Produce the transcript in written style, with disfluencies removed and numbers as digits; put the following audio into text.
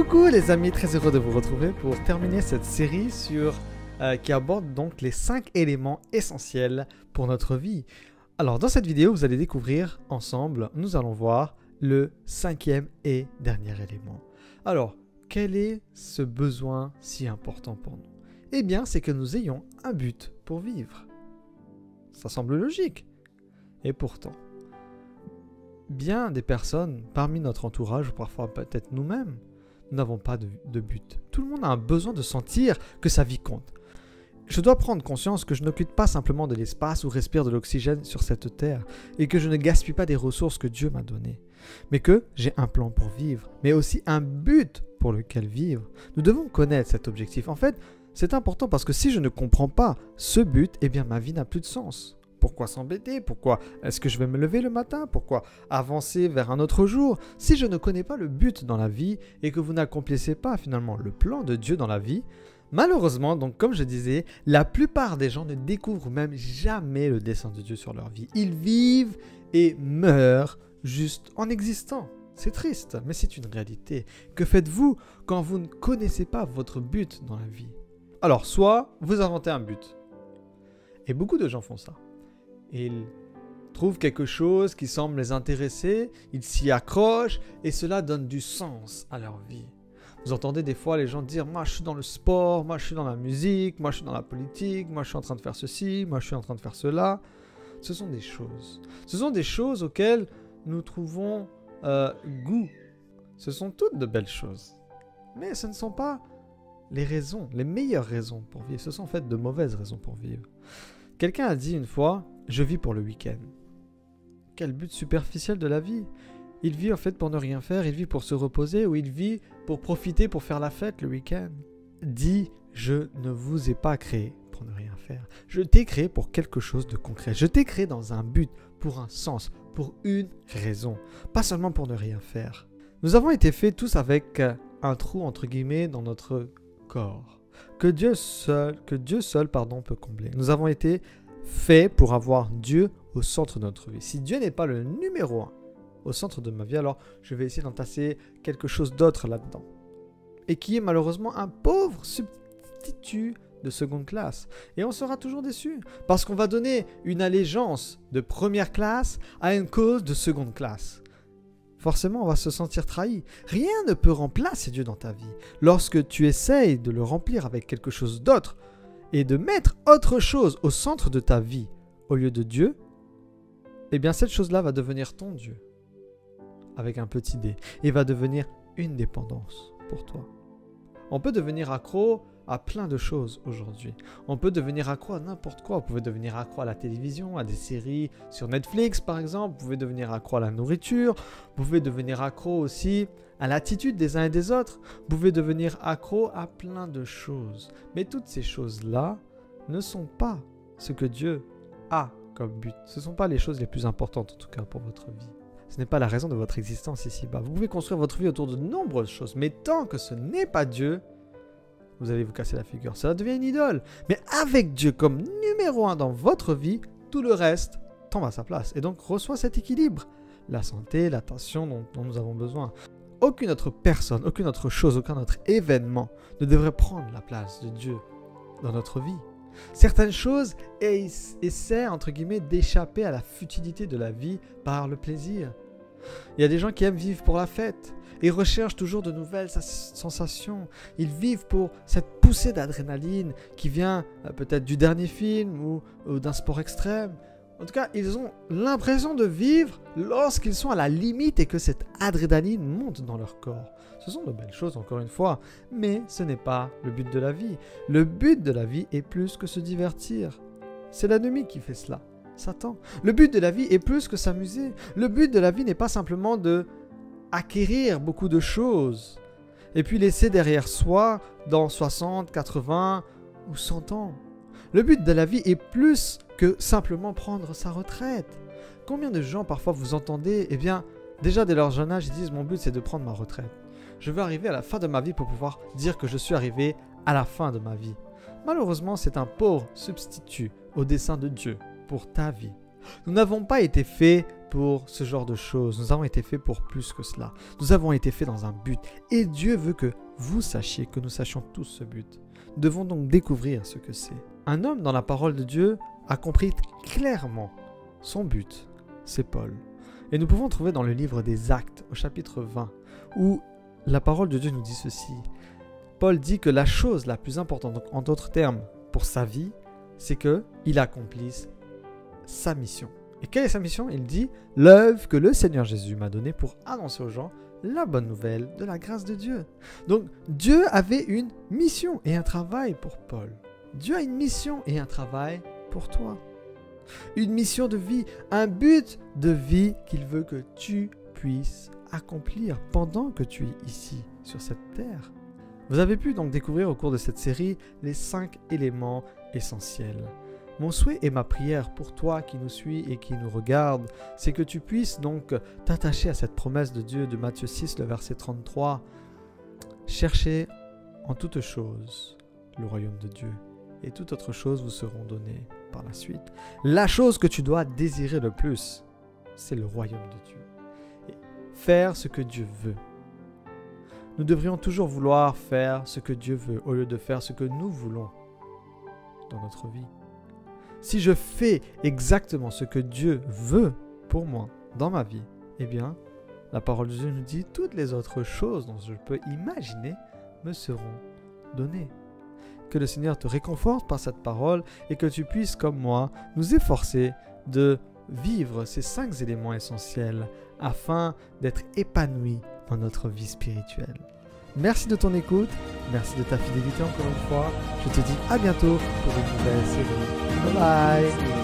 Coucou les amis, très heureux de vous retrouver pour terminer cette série qui aborde donc les 5 éléments essentiels pour notre vie. Alors dans cette vidéo, vous allez découvrir ensemble, nous allons voir le 5e et dernier élément. Alors, quel est ce besoin si important pour nous? Eh bien, c'est que nous ayons un but pour vivre. Ça semble logique. Et pourtant, bien des personnes parmi notre entourage, ou parfois peut-être nous-mêmes, nous n'avons pas de but. Tout le monde a un besoin de sentir que sa vie compte. Je dois prendre conscience que je n'occupe pas simplement de l'espace ou respire de l'oxygène sur cette terre et que je ne gaspille pas des ressources que Dieu m'a données, mais que j'ai un plan pour vivre, mais aussi un but pour lequel vivre. Nous devons connaître cet objectif. En fait, c'est important parce que si je ne comprends pas ce but, eh bien ma vie n'a plus de sens. Pourquoi s'embêter? Pourquoi est-ce que je vais me lever le matin? Pourquoi avancer vers un autre jour? Si je ne connais pas le but dans la vie et que vous n'accomplissez pas finalement le plan de Dieu dans la vie, malheureusement, donc comme je disais, la plupart des gens ne découvrent même jamais le dessein de Dieu sur leur vie. Ils vivent et meurent juste en existant. C'est triste, mais c'est une réalité. Que faites-vous quand vous ne connaissez pas votre but dans la vie? Alors, soit vous inventez un but. Et beaucoup de gens font ça. Ils trouvent quelque chose qui semble les intéresser, ils s'y accrochent et cela donne du sens à leur vie. Vous entendez des fois les gens dire « moi je suis dans le sport, moi je suis dans la musique, moi je suis dans la politique, moi je suis en train de faire ceci, moi je suis en train de faire cela ». Ce sont des choses. Ce sont des choses auxquelles nous trouvons goût. Ce sont toutes de belles choses. Mais ce ne sont pas les raisons, les meilleures raisons pour vivre. Ce sont en fait de mauvaises raisons pour vivre. Quelqu'un a dit une fois « je vis pour le week-end ». Quel but superficiel de la vie! Il vit en fait pour ne rien faire, il vit pour se reposer ou il vit pour profiter, pour faire la fête le week-end. Dis, je ne vous ai pas créé pour ne rien faire. Je t'ai créé pour quelque chose de concret. Je t'ai créé dans un but, pour un sens, pour une raison. Pas seulement pour ne rien faire. Nous avons été faits tous avec un trou entre guillemets dans notre corps. Que Dieu seul peut combler. Nous avons été faits pour avoir Dieu au centre de notre vie. Si Dieu n'est pas le numéro 1 au centre de ma vie, alors je vais essayer d'entasser quelque chose d'autre là-dedans. Et qui est malheureusement un pauvre substitut de seconde classe. Et on sera toujours déçu. Parce qu'on va donner une allégeance de première classe à une cause de seconde classe. Forcément, on va se sentir trahi. Rien ne peut remplacer Dieu dans ta vie. Lorsque tu essayes de le remplir avec quelque chose d'autre et de mettre autre chose au centre de ta vie au lieu de Dieu, eh bien cette chose-là va devenir ton Dieu, avec un petit d, et va devenir une dépendance pour toi. On peut devenir accro à plein de choses aujourd'hui. On peut devenir accro à n'importe quoi. Vous pouvez devenir accro à la télévision, à des séries sur Netflix par exemple. Vous pouvez devenir accro à la nourriture. Vous pouvez devenir accro aussi à l'attitude des uns et des autres. Vous pouvez devenir accro à plein de choses. Mais toutes ces choses-là ne sont pas ce que Dieu a comme but. Ce ne sont pas les choses les plus importantes en tout cas pour votre vie. Ce n'est pas la raison de votre existence ici-bas. Vous pouvez construire votre vie autour de nombreuses choses. Mais tant que ce n'est pas Dieu, vous allez vous casser la figure. Ça devient une idole. Mais avec Dieu comme numéro 1 dans votre vie, tout le reste tombe à sa place. Et donc reçoit cet équilibre. La santé, l'attention dont nous avons besoin. Aucune autre personne, aucune autre chose, aucun autre événement ne devrait prendre la place de Dieu dans notre vie. Certaines choses essaient, entre guillemets, d'échapper à la futilité de la vie par le plaisir. Il y a des gens qui aiment vivre pour la fête. Ils recherchent toujours de nouvelles sensations. Ils vivent pour cette poussée d'adrénaline qui vient peut-être du dernier film ou d'un sport extrême. En tout cas, ils ont l'impression de vivre lorsqu'ils sont à la limite et que cette adrénaline monte dans leur corps. Ce sont de belles choses, encore une fois, mais ce n'est pas le but de la vie. Le but de la vie est plus que se divertir. C'est l'ennemi qui fait cela, Satan. Le but de la vie est plus que s'amuser. Le but de la vie n'est pas simplement de acquérir beaucoup de choses et puis laisser derrière soi dans 60, 80 ou 100 ans. Le but de la vie est plus que simplement prendre sa retraite. Combien de gens parfois vous entendez, eh bien, déjà dès leur jeune âge, ils disent « mon but c'est de prendre ma retraite. Je veux arriver à la fin de ma vie pour pouvoir dire que je suis arrivé à la fin de ma vie. » Malheureusement, c'est un pauvre substitut au dessein de Dieu pour ta vie. Nous n'avons pas été faits pour ce genre de choses. Nous avons été faits pour plus que cela. Nous avons été faits dans un but. Et Dieu veut que vous sachiez, que nous sachions tous ce but. Nous devons donc découvrir ce que c'est. Un homme dans la parole de Dieu a compris clairement son but. C'est Paul. Et nous pouvons trouver dans le livre des Actes, au chapitre 20, où la parole de Dieu nous dit ceci. Paul dit que la chose la plus importante, donc en d'autres termes, pour sa vie, c'est qu'il accomplisse sa mission. Et quelle est sa mission? Il dit « L'œuvre que le Seigneur Jésus m'a donnée pour annoncer aux gens la bonne nouvelle de la grâce de Dieu. » Donc, Dieu avait une mission et un travail pour Paul. Dieu a une mission et un travail pour toi. Une mission de vie, un but de vie qu'il veut que tu puisses accomplir pendant que tu es ici, sur cette terre. Vous avez pu donc découvrir au cours de cette série les 5 éléments essentiels. Mon souhait et ma prière pour toi qui nous suis et qui nous regarde, c'est que tu puisses donc t'attacher à cette promesse de Dieu de Matthieu 6, le verset 33. Cherchez en toutes choses le royaume de Dieu et toutes autres choses vous seront données par la suite. La chose que tu dois désirer le plus, c'est le royaume de Dieu. Et faire ce que Dieu veut. Nous devrions toujours vouloir faire ce que Dieu veut au lieu de faire ce que nous voulons dans notre vie. Si je fais exactement ce que Dieu veut pour moi dans ma vie, eh bien, la parole de Dieu nous dit toutes les autres choses dont je peux imaginer me seront données. Que le Seigneur te réconforte par cette parole et que tu puisses, comme moi, nous efforcer de vivre ces 5 éléments essentiels afin d'être épanouis dans notre vie spirituelle. Merci de ton écoute, merci de ta fidélité encore une fois. Je te dis à bientôt pour une nouvelle série. Bye bye.